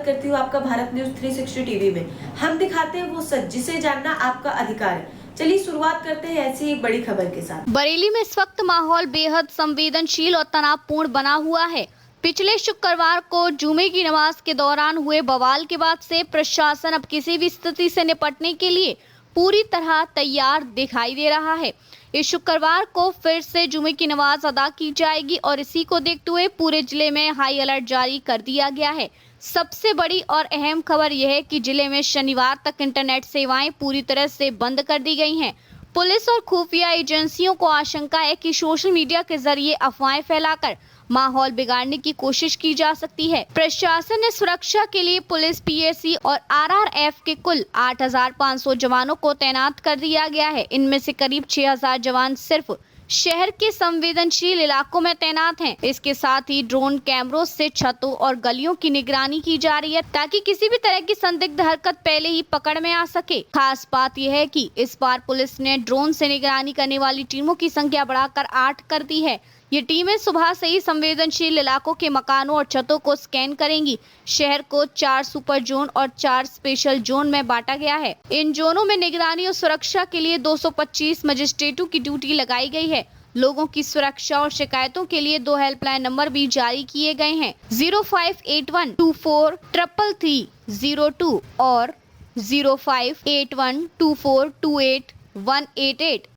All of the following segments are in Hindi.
करती हूँ आपका भारत न्यूज 360 टीवी में। हम दिखाते हैं वो सच जिसे जानना आपका अधिकार है। चलिए शुरुआत करते हैं ऐसी एक बड़ी खबर के साथ। बरेली में इस वक्त माहौल बेहद संवेदनशील और तनावपूर्ण बना हुआ है। पिछले शुक्रवार को जुमे की नमाज के दौरान हुए बवाल के बाद से प्रशासन अब किसी भी स्थिति से निपटने के लिए पूरी तरह तैयार दिखाई दे रहा है। इस शुक्रवार को फिर से जुमे की नमाज अदा की जाएगी और इसी को देखते हुए पूरे जिले में हाई अलर्ट जारी कर दिया गया है। सबसे बड़ी और अहम खबर यह है कि जिले में शनिवार तक इंटरनेट सेवाएं पूरी तरह से बंद कर दी गई हैं। पुलिस और खुफिया एजेंसियों को आशंका है कि सोशल मीडिया के जरिए अफवाहें फैलाकर माहौल बिगाड़ने की कोशिश की जा सकती है। प्रशासन ने सुरक्षा के लिए पुलिस, पीएसी और आरआरएफ के कुल 8,500 जवानों को तैनात कर दिया गया है। इनमें से करीब 6,000 जवान सिर्फ शहर के संवेदनशील इलाकों में तैनात हैं। इसके साथ ही ड्रोन कैमरों से छतों और गलियों की निगरानी की जा रही है ताकि किसी भी तरह की संदिग्ध हरकत पहले ही पकड़ में आ सके। खास बात यह है कि इस बार पुलिस ने ड्रोन से निगरानी करने वाली टीमों की संख्या बढ़ाकर 8 कर दी है। ये टीमें सुबह से ही संवेदनशील इलाकों के मकानों और छतों को स्कैन करेंगी। शहर को 4 सुपर जोन और 4 स्पेशल जोन में बांटा गया है। इन जोनों में निगरानी और सुरक्षा के लिए 225 मजिस्ट्रेटों की ड्यूटी लगाई गई है। लोगों की सुरक्षा और शिकायतों के लिए 2 हेल्पलाइन नंबर भी जारी किए गए हैं, 0581243303 और 05812428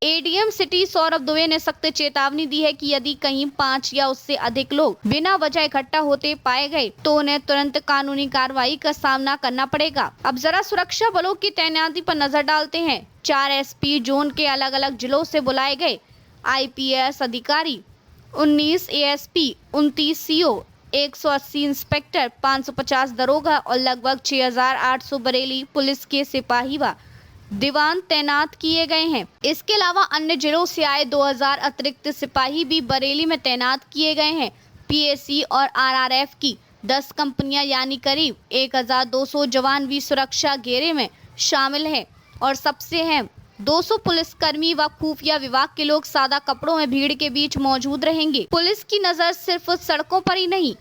एडीएम सिटी सौरभ दुबे ने सख्त चेतावनी दी है कि यदि कहीं 5 या उससे अधिक लोग बिना वजह इकट्ठा होते पाए गए तो उन्हें तुरंत कानूनी कार्रवाई का सामना करना पड़ेगा। अब जरा सुरक्षा बलों की तैनाती पर नजर डालते हैं। 4 एसपी जोन के अलग अलग जिलों से बुलाए गए आईपीएस अधिकारी, 19 एएसपी, 29 सीओ, 180 इंस्पेक्टर, 550 दरोगा और लगभग 6,800 बरेली पुलिस के सिपाही व दीवान तैनात किए गए हैं। इसके अलावा अन्य जिलों से आए 2,000 अतिरिक्त सिपाही भी बरेली में तैनात किए गए हैं। पीएसी और आरआरएफ की 10 कंपनियां यानी करीब 1,200 जवान भी सुरक्षा घेरे में शामिल हैं और सबसे अहम 200 पुलिसकर्मी व खुफिया विभाग के लोग सादा कपड़ों में भीड़ के बीच मौजूद रहेंगे। पुलिस की नजर सिर्फ सड़कों पर ही नहीं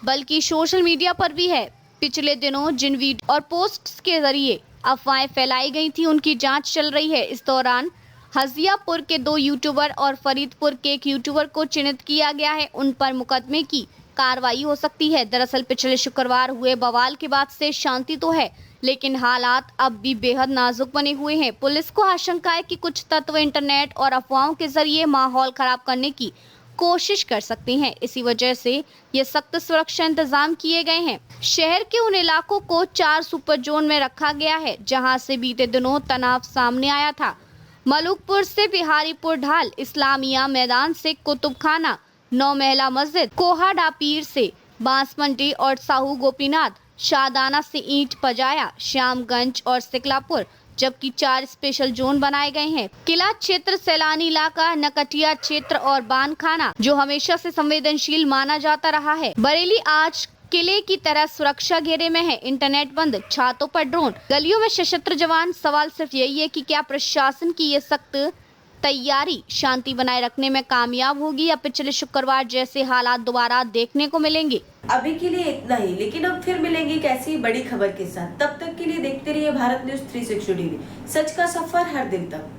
बल्कि सोशल मीडिया पर भी है। पिछले दिनों जिन वीडियो और पोस्ट्स के जरिए अफवाहें फैलाई गई थी उनकी जांच चल रही है। इस दौरान हजियापुर के 2 यूट्यूबर और फरीदपुर के 1 यूट्यूबर को चिन्हित किया गया है। उन पर मुकदमे की कार्रवाई हो सकती है। दरअसल पिछले शुक्रवार हुए बवाल के बाद से शांति तो है लेकिन हालात अब भी बेहद नाजुक बने हुए हैं। पुलिस को आशंका है कि कुछ तत्व इंटरनेट और अफवाहों के जरिए माहौल खराब करने की कोशिश कर सकते हैं। इसी वजह से ये सख्त सुरक्षा इंतजाम किए गए हैं। शहर के उन इलाकों को 4 सुपर जोन में रखा गया है जहां से बीते दिनों तनाव सामने आया था। मलुकपुर से बिहारीपुर ढाल, इस्लामिया मैदान से कुतुबखाना, 9 महला मस्जिद, कोहाडा पीर से बांसमंडी और साहू गोपीनाथ, शादाना से ईंट पजाया, श्यामगंज और सिकलापुर, जबकि 4 स्पेशल जोन बनाए गए हैं। किला क्षेत्र, सैलानी इलाका, नकटिया क्षेत्र और बानखाना जो हमेशा से संवेदनशील माना जाता रहा है। बरेली आज किले की तरह सुरक्षा घेरे में है। इंटरनेट बंद, छातों पर ड्रोन, गलियों में सशस्त्र जवान। सवाल सिर्फ यही है कि क्या प्रशासन की ये सख्त तैयारी शांति बनाए रखने में कामयाब होगी या पिछले शुक्रवार जैसे हालात दोबारा देखने को मिलेंगे। अभी के लिए इतना ही, लेकिन अब फिर मिलेंगे एक ऐसी बड़ी खबर के साथ। तब तक के लिए देखते रहिए भारत न्यूज 360 टीवी, सच का सफर हर दिन तक।